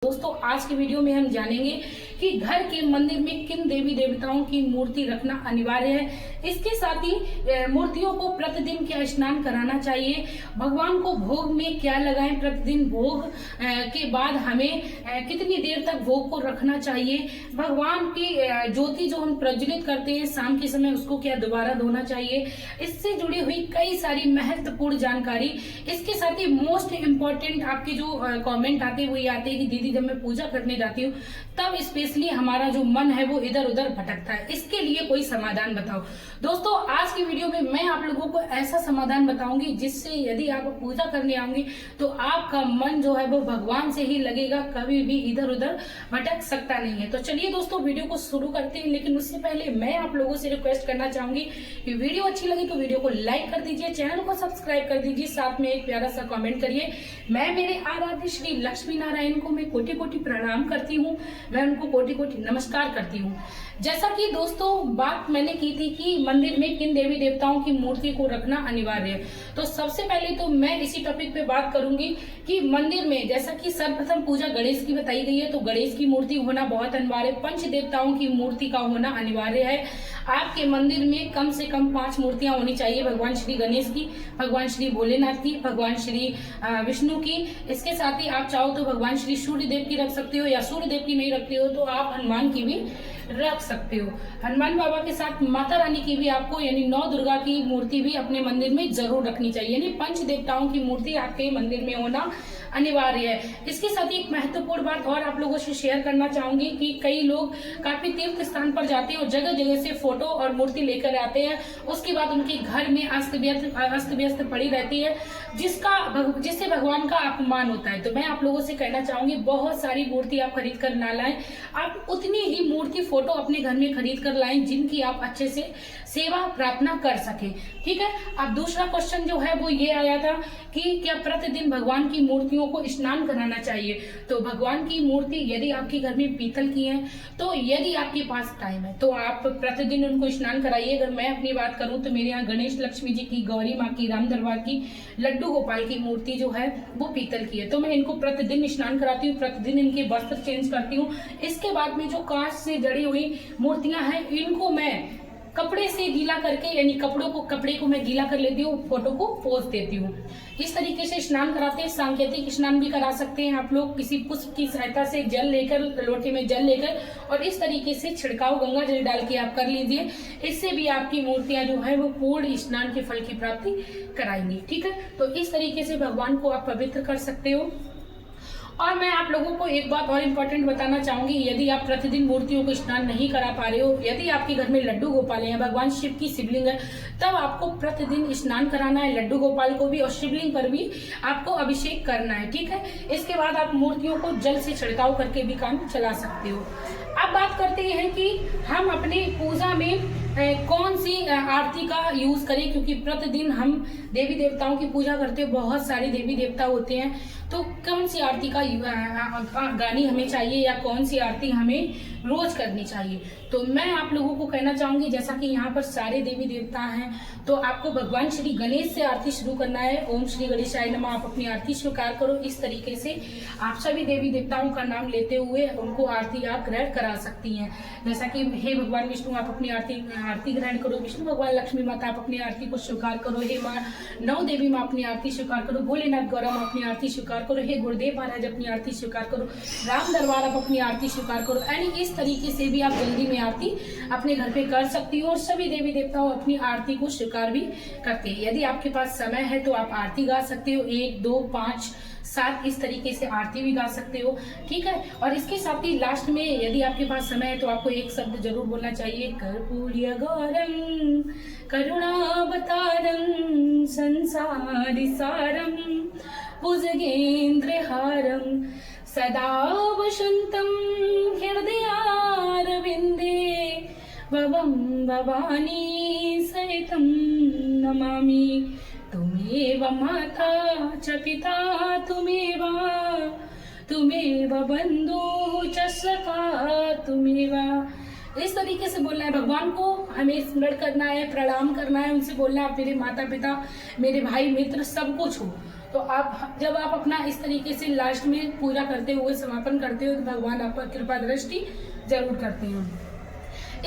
दोस्तों आज की वीडियो में हम जानेंगे कि घर के मंदिर में किन देवी देवताओं की मूर्ति रखना अनिवार्य है। इसके साथ ही मूर्तियों को प्रतिदिन क्या स्नान कराना चाहिए, भगवान को भोग में क्या लगाएं, प्रतिदिन भोग के बाद हमें कितनी देर तक भोग को रखना चाहिए, भगवान की ज्योति जो हम प्रज्वलित करते हैं शाम के समय उसको क्या दोबारा धोना चाहिए। इससे जुड़ी हुई कई सारी महत्वपूर्ण जानकारी, इसके साथ ही मोस्ट इम्पोर्टेंट आपके जो कमेंट आते हैं वही आते हैं कि दीदी जब मैं पूजा करने जाती हूँ तब स्पेशली हमारा जो मन है वो इधर उधर भटकता है, इसके लिए कोई समाधान बताओ। दोस्तों आज की वीडियो में मैं आप लोगों को ऐसा समाधान बताऊंगी जिससे यदि आप पूजा करने आएंगे तो आपका मन जो है वो भगवान से ही लगेगा, कभी भी इधर उधर भटक सकता नहीं है। तो चलिए दोस्तों वीडियो को शुरू करते हैं, लेकिन उससे पहले मैं आप लोगों से रिक्वेस्ट करना चाहूंगी कि वीडियो अच्छी लगी तो वीडियो को लाइक कर दीजिए, चैनल को सब्सक्राइब कर दीजिए, साथ में एक प्यारा सा कमेंट करिए। मैं मेरे आराध्य श्री लक्ष्मी नारायण को मैं कोटि कोटि प्रणाम करती हूँ, मैं उनको कोटि कोटि नमस्कार करती हूँ। जैसा कि दोस्तों बात मैंने की थी कि मंदिर में किन देवी देवताओं की मूर्ति को रखना अनिवार्य है, तो सबसे पहले तो मैं इसी टॉपिक पे बात करूंगी कि मंदिर में जैसा कि सर्वप्रथम पूजा गणेश की बताई गई है तो गणेश की मूर्ति होना बहुत अनिवार्य है, पंच देवताओं की मूर्ति का होना अनिवार्य है। आपके मंदिर में कम से कम 5 मूर्तियां होनी चाहिए, भगवान श्री गणेश की, भगवान श्री भोलेनाथ की, भगवान श्री विष्णु की। इसके साथ ही आप चाहो तो भगवान श्री सूर्य देव की रख सकते हो, या सूर्य देव की नहीं रखते हो तो आप हनुमान की भी रख सकते हो। हनुमान बाबा के साथ माता रानी की भी आपको यानी 9 दुर्गा की मूर्ति भी अपने मंदिर में जरूर रखनी चाहिए, यानी पंच देवताओं की मूर्ति आपके मंदिर में होना अनिवार्य है। इसके साथ ही एक महत्वपूर्ण बात और आप लोगों से शेयर करना चाहूंगी कि कई लोग काफी तीर्थ स्थान पर जाते हैं और जगह जगह से फोटो और मूर्ति लेकर आते हैं, उसके बाद उनके घर में अस्त व्यस्त पड़ी रहती है जिससे भगवान का अपमान होता है। तो मैं आप लोगों से कहना चाहूंगी बहुत सारी मूर्ति आप खरीद कर ना लाएं, आप उतनी ही मूर्ति फोटो अपने घर में खरीद कर लाएं जिनकी आप अच्छे से सेवा प्रार्थना कर सके, ठीक है। अब दूसरा क्वेश्चन जो है वो ये आया था कि क्या प्रतिदिन भगवान की मूर्तियों को स्नान कराना चाहिए। तो भगवान की मूर्ति यदि आपके घर में पीतल की है तो यदि आपके पास टाइम है तो आप प्रतिदिन उनको स्नान कराइए। अगर मैं अपनी बात करूं तो मेरे यहाँ गणेश लक्ष्मी जी की, गौरी माँ की, राम दरबार की, लड्डू गोपाल की मूर्ति जो है वो पीतल की है, तो मैं इनको प्रतिदिन स्नान कराती हूँ, प्रतिदिन इनके वस्त्र चेंज करती हूँ। इसके बाद में जो कांच से जड़ी हुई मूर्तियां हैं इनको मैं कपड़े से गीला करके यानी कपड़े को मैं गीला कर लेती हूँ, फोटो को पोंछ देती हूँ। इस तरीके से स्नान कराते हैं। सांकेतिक स्नान भी करा सकते हैं आप लोग किसी पुष्प की सहायता से, जल लेकर, लोटे में जल लेकर और इस तरीके से छिड़काव गंगा जल डाल के आप कर लीजिए। इससे भी आपकी मूर्तियां जो है वो पूर्ण स्नान के फल की प्राप्ति कराएंगी, ठीक है। तो इस तरीके से भगवान को आप पवित्र कर सकते हो। और मैं आप लोगों को एक बात और इम्पोर्टेंट बताना चाहूंगी, यदि आप प्रतिदिन मूर्तियों को स्नान नहीं करा पा रहे हो, यदि आपके घर में लड्डू गोपाल है, भगवान शिव की शिवलिंग है, तब आपको प्रतिदिन स्नान कराना है लड्डू गोपाल को भी और शिवलिंग पर भी आपको अभिषेक करना है, ठीक है। इसके बाद आप मूर्तियों को जल से छिड़काव करके भी काम चला सकते हो। अब बात करते हैं कि हम अपने पूजा में कौन सी आरती का यूज करें, क्योंकि प्रतिदिन हम देवी देवताओं की पूजा करते हैं, बहुत सारे देवी देवता होते हैं, तो कौन सी आरती का गानी हमें चाहिए या कौन सी आरती हमें रोज करनी चाहिए। तो मैं आप लोगों को कहना चाहूंगी जैसा कि यहाँ पर सारे देवी देवता हैं तो आपको भगवान श्री गणेश से आरती शुरू करना है। ओम श्री गणेशाय नमः, आप अपनी आरती स्वीकार करो। इस तरीके से आप सभी देवी देवताओं का नाम लेते हुए उनको आरती आप ग्रहण करा सकती हैं। जैसा कि हे भगवान विष्णु आप अपनी आरती ग्रहण करो, विष्णु भगवान लक्ष्मी माता आप अपनी आरती को स्वीकार करो, हे माँ 9 देवी माँ अपनी आरती स्वीकार करो, भोलेनाथ गौरव माँ अपनी आरती स्वीकार करो, हे गुरुदेव महाराज अपनी आरती स्वीकार करो, राम दरबार आप अपनी आरती स्वीकार करो। यानी इस तरीके से भी आप जल्दी में आरती अपने घर पे कर सकती हो और सभी देवी देवताओं अपनी आरती को स्वीकार भी करते हैं। यदि आपके पास समय है तो आप आरती गा सकते हो, 1 2 5 7 इस तरीके से आरती भी गा सकते हो, ठीक है। और इसके साथ ही लास्ट में यदि आपके पास समय है तो आपको एक शब्द जरूर बोलना चाहिए, कर्पूर्य गौरम करुणावतारम संसारि सारम भुजगेन्द्रहारम सदा वसंतम हृदयारविंदे भवं भवानी सहितं नमामि। तुमेव माता च पिता तुमेव बंधु च सखा तुमेव। इस तरीके से बोलना है, भगवान को हमें स्मरण करना है, प्रणाम करना है, उनसे बोलना है आप मेरे माता पिता, मेरे भाई मित्र सब कुछ हो। तो आप जब आप अपना इस तरीके से लास्ट में पूजा करते हुए समापन करते हो तो भगवान आप पर कृपा दृष्टि जरूर करते हैं।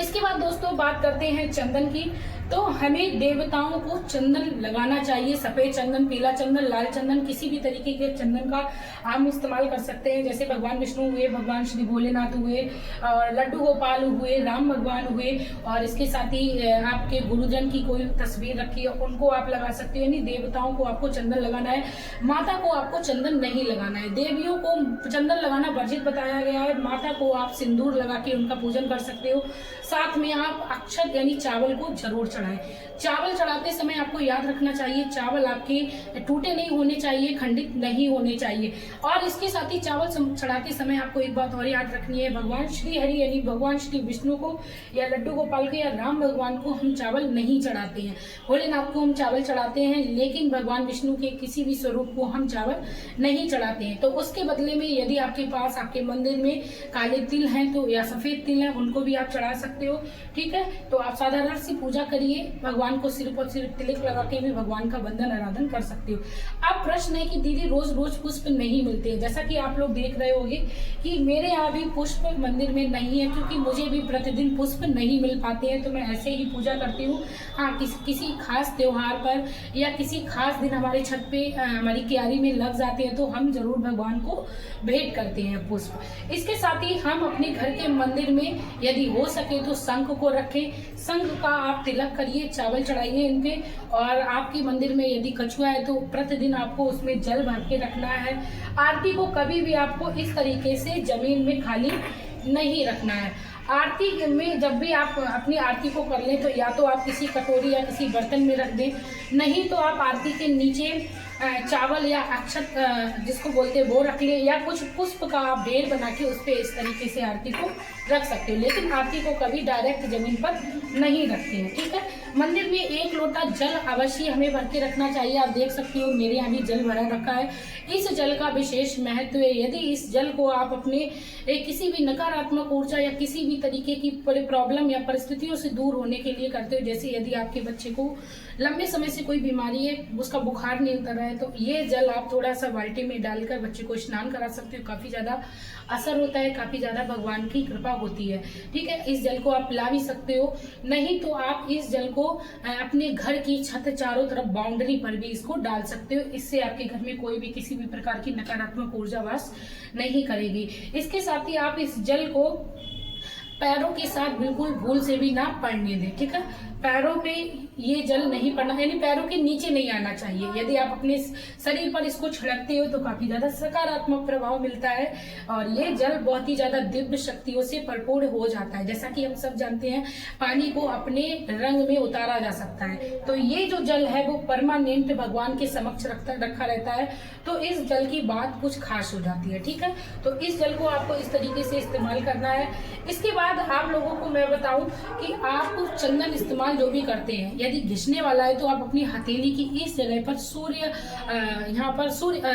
इसके बाद दोस्तों बात करते हैं चंदन की। तो हमें देवताओं को चंदन लगाना चाहिए। सफेद चंदन, पीला चंदन, लाल चंदन, किसी भी तरीके के चंदन का हम इस्तेमाल कर सकते हैं। जैसे भगवान विष्णु हुए, भगवान श्री भोलेनाथ हुए, और लड्डू गोपाल हुए, राम भगवान हुए, और इसके साथ ही आपके गुरुजन की कोई तस्वीर रखी है उनको आप लगा सकते हो। यानी देवताओं को आपको चंदन लगाना है, माता को आपको चंदन नहीं लगाना है। देवियों को चंदन लगाना वर्जित बताया गया है। माता को आप सिंदूर लगा के उनका पूजन कर सकते हो। साथ में आप अक्षत यानी चावल को जरूर चढ़ाएं। चावल चढ़ाते समय आपको याद रखना चाहिए चावल आपके टूटे नहीं होने चाहिए, खंडित नहीं होने चाहिए। और इसके साथ ही चावल चढ़ाते समय आपको एक बात और याद रखनी है, भगवान श्री हरि यानी भगवान श्री विष्णु को या लड्डू गोपाल को या राम भगवान को हम चावल नहीं चढ़ाते हैं। भोलेनाथ को हम चावल चढ़ाते हैं, लेकिन भगवान विष्णु के किसी भी स्वरूप को हम चावल नहीं चढ़ाते हैं। तो उसके बदले में यदि आपके पास आपके मंदिर में काले तिल हैं तो या सफेद तिल हैं उनको भी आप चढ़ा सकते हो। ठीक है, तो आप साधारण सी पूजा करिए, भगवान को सिर पर सिर्फ तिलक लगा के भी भगवान का बंधन आराधन कर सकते हो। अब प्रश्न है कि दीदी रोज रोज पुष्प नहीं मिलते हैं। जैसा कि आप लोग देख रहे होंगे कि मेरे यहाँ भी पुष्प मंदिर में नहीं है, क्योंकि मुझे भी प्रतिदिन पुष्प नहीं मिल पाते हैं, तो मैं ऐसे ही पूजा करती हूँ। हाँ, किसी खास त्योहार पर या किसी खास दिन हमारे छत पे हमारी क्यारी में लग जाते हैं तो हम जरूर भगवान को भेंट करते हैं पुष्प। इसके साथ ही हम अपने घर के मंदिर में यदि हो सके तो शंख को रखें, शंख का आप तिलक करिए, चावल चढ़ाइए इनके। और आपके मंदिर में यदि कछुआ है तो प्रतिदिन आपको उसमें जल भर के रखना है। आरती को कभी भी आपको इस तरीके से जमीन में खाली नहीं रखना है। आरती में जब भी आप अपनी आरती को कर लें तो या तो आप किसी कटोरी या किसी बर्तन में रख दें, नहीं तो आप आरती के नीचे चावल या अक्षत जिसको बोलते हैं वो रख ले, या कुछ पुष्प का आप ढेर बना के उस पर इस तरीके से आरती को रख सकते हो। लेकिन आरती को कभी डायरेक्ट जमीन पर नहीं रखते हैं। ठीक है, मंदिर में 1 लोटा जल अवश्य हमें भर के रखना चाहिए। आप देख सकते हो मेरे यहाँ भी जल भरा रखा है। इस जल का विशेष महत्व है। यदि इस जल को आप अपने किसी भी नकारात्मक ऊर्जा या किसी भी तरीके की प्रॉब्लम या परिस्थितियों से दूर होने के लिए करते हो, जैसे यदि आपके बच्चे को लंबे समय से कोई बीमारी है, उसका बुखार नहीं उतर रहा है, तो ये जल आप थोड़ा सा बाल्टी में डालकर बच्चे को स्नान करा सकते हो। काफी ज्यादा असर होता है, काफी ज्यादा भगवान की कृपा होती है। ठीक है, इस जल को आप पिला भी सकते हो, नहीं तो आप इस जल को अपने घर की छत चारों तरफ बाउंड्री पर भी इसको डाल सकते हो। इससे आपके घर में कोई भी किसी भी प्रकार की नकारात्मक ऊर्जा वास नहीं करेगी। इसके साथ ही आप इस जल को पैरों के साथ बिल्कुल भूल से भी ना पड़ने दें। ठीक है, पैरों पे ये जल नहीं पड़ना, यानी पैरों के नीचे नहीं आना चाहिए। यदि आप अपने शरीर पर इसको छिड़कते हो तो काफी ज्यादा सकारात्मक प्रभाव मिलता है, और ये जल बहुत ही ज्यादा दिव्य शक्तियों से भरपूर हो जाता है। जैसा कि हम सब जानते हैं पानी को अपने रंग में उतारा जा सकता है, तो ये जो जल है वो परमानेंट भगवान के समक्ष रखा रहता है, तो इस जल की बात कुछ खास हो जाती है। ठीक है, तो इस जल को आपको इस तरीके से इस्तेमाल करना है। इसके बाद आप लोगों को मैं बताऊं कि आप चंदन इस्तेमाल जो भी करते हैं, यदि घिसने वाला है तो आप अपनी हथेली की इस जगह पर यहाँ पर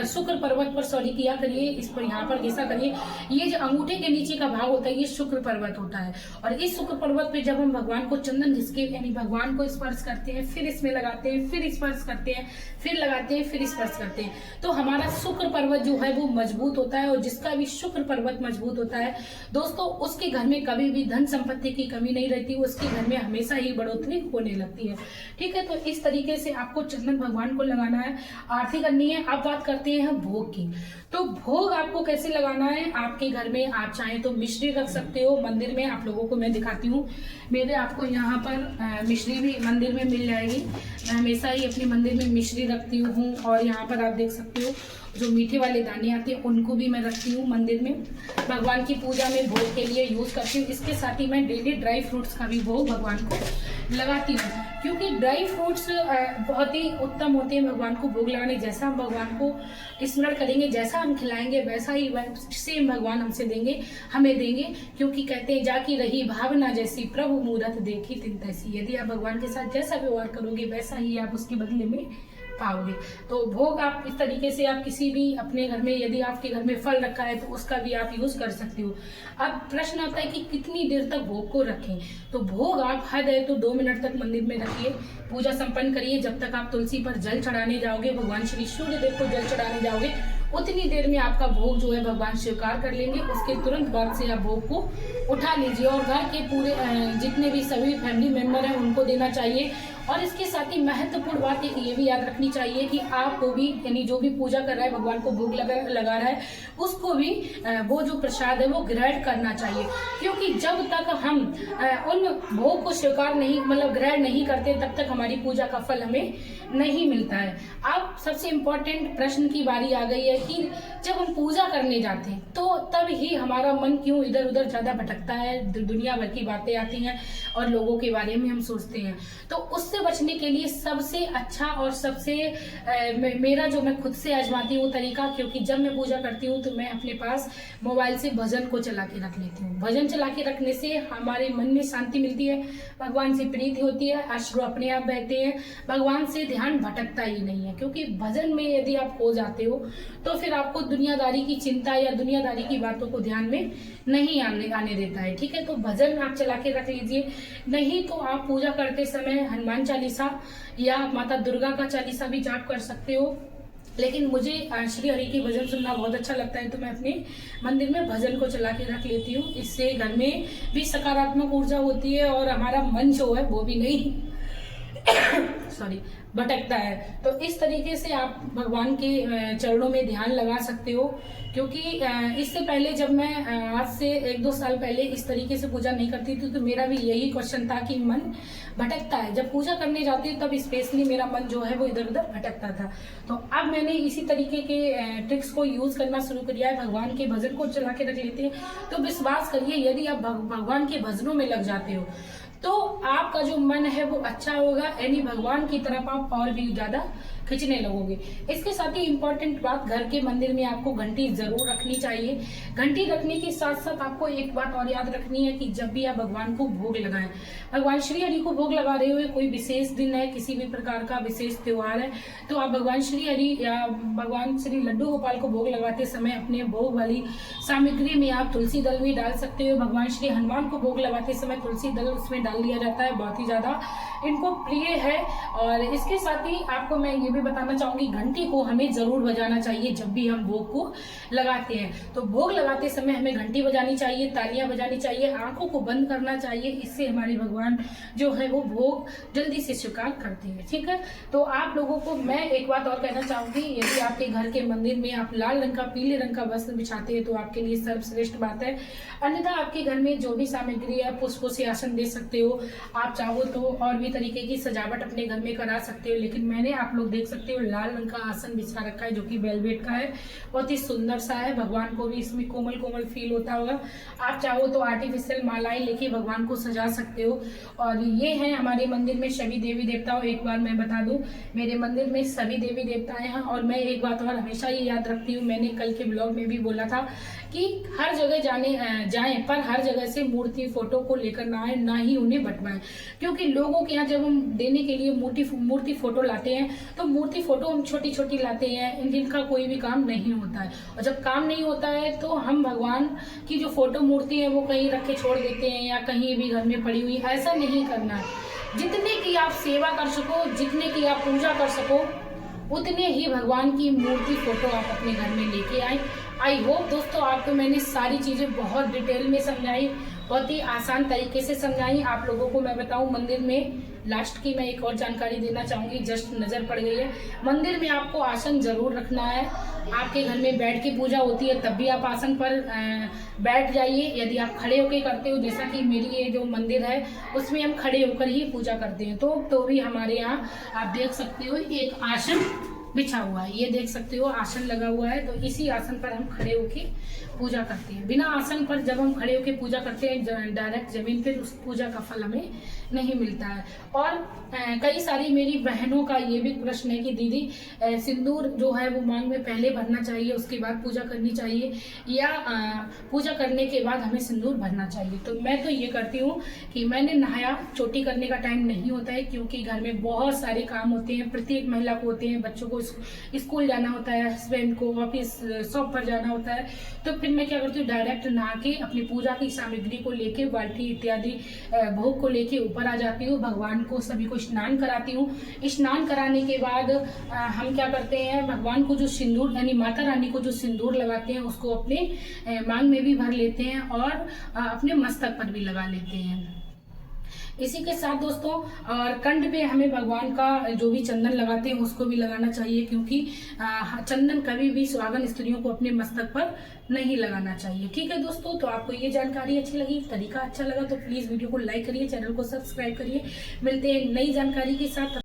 शुक्र पर्वत पर किया करिए, इस पर यहाँ पर घिसा करिए। ये जो अंगूठे के नीचे का भाग होता है ये शुक्र पर्वत होता है, और इस शुक्र पर्वत पे जब हम भगवान को चंदन घिस के यानी भगवान को स्पर्श करते हैं, फिर इसमें लगाते हैं, फिर स्पर्श करते हैं, फिर लगाते हैं, फिर स्पर्श करते हैं, तो हमारा शुक्र पर्वत जो है वो मजबूत होता है। और जिसका भी शुक्र पर्वत मजबूत होता है दोस्तों, उसके घर में कभी भी धन संपत्ति की कमी नहीं रहती, उसके घर में हमेशा ही बढ़ोतरी होने लगती है। ठीक है, तो इस तरीके से आपको चंदन भगवान को लगाना है, आरती करनी है। अब बात करते हैं भोग की। तो भोग आपको कैसे लगाना है, आपके घर में आप चाहें तो मिश्री रख सकते हो। मंदिर में आप लोगों को मैं दिखाती हूँ, मेरे आपको यहाँ पर मिश्री भी मंदिर में मिल जाएगी। मैं हमेशा ही अपने मंदिर में मिश्री रखती हूँ, और यहाँ पर आप देख सकते हो जो मीठे वाले दाने आते हैं उनको भी मैं रखती हूँ मंदिर में, भगवान की पूजा में भोग के लिए यूज करती हूँ। इसके साथ ही मैं डेली ड्राई फ्रूट्स का भी भोग भगवान को लगाती हूँ, क्योंकि ड्राई फ्रूट्स बहुत ही उत्तम होते हैं भगवान को भोग लगाने। जैसा हम भगवान को स्मरण करेंगे, जैसा हम खिलाएंगे, वैसा ही सेम भगवान हमसे देंगे, हमें देंगे, क्योंकि कहते हैं जाकी रही भावना जैसी प्रभु मूरत देखी तिन तैसी। यदि आप भगवान के साथ जैसा व्यवहार करोगे वैसा ही आप उसके बदले में पाओगे। तो भोग आप इस तरीके से आप किसी भी अपने घर में, यदि आपके घर में फल रखा है तो उसका भी आप यूज कर सकते हो। अब प्रश्न आता है कि कितनी देर तक भोग को रखें। तो भोग आप हद है तो 2 मिनट तक मंदिर में रखिए, पूजा संपन्न करिए। जब तक आप तुलसी पर जल चढ़ाने जाओगे, भगवान श्री सूर्य देव को जल चढ़ाने जाओगे, उतनी देर में आपका भोग जो है भगवान स्वीकार कर लेंगे। उसके तुरंत बाद से आप भोग को उठा लीजिए और घर के पूरे जितने भी सभी फैमिली मेंबर हैं उनको देना चाहिए। और इसके साथ ही महत्वपूर्ण बात ये भी याद रखनी चाहिए कि आपको भी, यानी जो भी पूजा कर रहा है, भगवान को भोग लगा रहा है, उसको भी वो जो प्रसाद है वो ग्रहण करना चाहिए। क्योंकि जब तक हम उन भोग को स्वीकार नहीं, मतलब ग्रहण नहीं करते, तब तक हमारी पूजा का फल हमें नहीं मिलता है। अब सबसे इम्पोर्टेंट प्रश्न की बारी आ गई है कि जब हम पूजा करने जाते हैं तो तब ही हमारा मन क्यों इधर उधर ज्यादा भटकता है, दुनिया भर की बातें आती हैं और लोगों के बारे में हम सोचते हैं। तो उससे बचने के लिए सबसे अच्छा और सबसे मेरा जो मैं खुद से आजमाती हूँ तरीका, क्योंकि जब मैं पूजा करती हूँ तो मैं अपने पास मोबाइल से भजन को चला के रख लेती हूँ। भजन चला के रखने से हमारे मन में शांति मिलती है, भगवान से प्रीति होती है, अश्रु अपने आप बहते हैं, भगवान से ध्यान भटकता ही नहीं है। क्योंकि भजन में यदि आप खो जाते हो तो फिर आपको दुनियादारी की चिंता या दुनियादारी की बातों को ध्यान में नहीं आने देता है। ठीक है, तो भजन आप चला के रख लीजिए। नहीं तो आप पूजा करते समय हनुमान चालीसा या माता दुर्गा का चालीसा भी जाप कर सकते हो। लेकिन मुझे श्री हरि की भजन सुनना बहुत अच्छा लगता है, तो मैं अपने मंदिर में भजन को चला के रख लेती हूँ। इससे घर में भी सकारात्मक ऊर्जा होती है और हमारा मन जो है वो भी नहीं भटकता है। तो इस तरीके से आप भगवान के चरणों में ध्यान लगा सकते हो। क्योंकि इससे पहले जब मैं आज से 1-2 साल पहले इस तरीके से पूजा नहीं करती थी तो मेरा भी यही क्वेश्चन था कि मन भटकता है। जब पूजा करने जाती हूँ तब स्पेशली मेरा मन जो है वो इधर उधर भटकता था। तो अब मैंने इसी तरीके के ट्रिक्स को यूज करना शुरू किया है। भगवान के भजन को चला के रख लेते हैं। तो विश्वास करिए, यदि आप भगवान के भजनों में लग जाते हो तो आपका जो मन है वो अच्छा होगा, यानी भगवान की तरफ आप और भी ज्यादा खींचने लगोगे। इसके साथ ही इम्पोर्टेंट बात, घर के मंदिर में आपको घंटी जरूर रखनी चाहिए। घंटी रखने के साथ साथ आपको एक बात और याद रखनी है कि जब भी आप भगवान को भोग लगाएं, भगवान श्री हरि को भोग लगा रहे हुए, कोई विशेष दिन है, किसी भी प्रकार का विशेष त्योहार है, तो आप भगवान श्री हरि या भगवान श्री लड्डू गोपाल को भोग लगाते समय अपने भोग वाली सामग्री में आप तुलसी दल भी डाल सकते हो। भगवान श्री हनुमान को भोग लगाते समय तुलसी दल उसमें डाल दिया जाता है, बहुत ही ज्यादा इनको प्रिय है। और इसके साथ ही आपको मैं ये भी बताना चाहूंगी, घंटी को हमें जरूर बजाना चाहिए जब भी हम भोग को लगाते हैं। तो भोग लगाते समय हमें घंटी बजानी चाहिए, तालियां बजानी चाहिए, आंखों को बंद करना चाहिए। इससे हमारे भगवान जो है वो भोग जल्दी से स्वीकार करते हैं। ठीक है, तो आप लोगों को मैं एक बात और कहना चाहूंगी, यदि आपके घर के मंदिर में आप लाल रंग का, पीले रंग का वस्त्र बिछाते हैं तो आपके लिए सर्वश्रेष्ठ बात है। अन्यथा आपके घर में जो भी सामग्री है, पुष्पों से आसन दे सकते हो। आप चाहो तो और भी तरीके की सजावट अपने घर में करा सकते हो। लेकिन मैंने, आप लोग देख सकते हो, लाल रंग का आसन बिछा रखा है जो कि वेलवेट का है, बहुत ही सुंदर सा है। भगवान को भी इसमें कोमल कोमल फील होता होगा। आप चाहो तो आर्टिफिशियल मालाएं लेके भगवान को सजा सकते हो। और ये है हमारे मंदिर में सभी देवी देवताओं, एक बार मैं बता दूं, मेरे मंदिर में सभी देवी देवताएं हैं। और मैं एक बात और हमेशा ये याद रखती हूँ, मैंने कल के ब्लॉग में भी बोला था कि हर जगह जाएं पर हर जगह से मूर्ति फोटो को लेकर ना आए, ना ही उन्हें बंटवाएं। क्योंकि लोगों के यहाँ जब हम देने के लिए मूर्ति फोटो लाते हैं तो मूर्ति फोटो हम छोटी छोटी लाते हैं, जिनका कोई भी काम नहीं होता है। और जब काम नहीं होता है तो हम भगवान की जो फोटो मूर्ति है वो कहीं रख के छोड़ देते हैं या कहीं भी घर में पड़ी हुई। ऐसा नहीं करना है। जितने की आप सेवा कर सको, जितने की आप पूजा कर सको, उतने ही भगवान की मूर्ति फोटो आप अपने घर में लेके आए। आई होप दोस्तों आपको मैंने सारी चीजें बहुत डिटेल में समझाई, बहुत ही आसान तरीके से समझाई। आप लोगों को मैं बताऊं, मंदिर में लास्ट की मैं एक और जानकारी देना चाहूंगी, जस्ट नजर पड़ गई है। मंदिर में आपको आसन जरूर रखना है। आपके घर में बैठ के पूजा होती है तब भी आप आसन पर बैठ जाइए। यदि आप खड़े होकर करते हो, जैसा कि मेरी ये जो मंदिर है उसमें हम खड़े होकर ही पूजा करते हैं, तो भी हमारे यहाँ आप देख सकते हो एक आसन बिछा हुआ है, ये देख सकते हो आसन लगा हुआ है। तो इसी आसन पर हम खड़े होके पूजा करते हैं। बिना आसन पर जब हम खड़े होकर पूजा करते हैं डायरेक्ट जमीन पे, उस पूजा का फल हमें नहीं मिलता है। और कई सारी मेरी बहनों का ये भी प्रश्न है कि दीदी सिंदूर जो है वो मांग में पहले भरना चाहिए, उसके बाद पूजा करनी चाहिए, या पूजा करने के बाद हमें सिंदूर भरना चाहिए। तो मैं तो ये करती हूँ कि मैंने नहाया, चोटी करने का टाइम नहीं होता है क्योंकि घर में बहुत सारे काम होते हैं, प्रत्येक महिला को होते हैं, बच्चों को स्कूल जाना होता है, हस्बैंड को ऑफिस शॉप पर जाना होता है। तो फिर मैं क्या करती हूँ, डायरेक्ट नहा के अपनी पूजा की सामग्री को लेके, बाल्टी इत्यादि भोग को लेके ऊपर आ जाती हूँ, भगवान को सभी को स्नान कराती हूँ। स्नान कराने के बाद हम क्या करते हैं, भगवान को जो सिंदूर यानी माता रानी को जो सिंदूर लगाते हैं उसको अपने मांग में भी भर लेते हैं और अपने मस्तक पर भी लगा लेते हैं। इसी के साथ दोस्तों, और कंठ पे हमें भगवान का जो भी चंदन लगाते हैं उसको भी लगाना चाहिए, क्योंकि चंदन कभी भी सुहागन स्त्रियों को अपने मस्तक पर नहीं लगाना चाहिए। ठीक है दोस्तों, तो आपको ये जानकारी अच्छी लगी, तरीका अच्छा लगा तो प्लीज वीडियो को लाइक करिए, चैनल को सब्सक्राइब करिए। मिलते हैं नई जानकारी के साथ।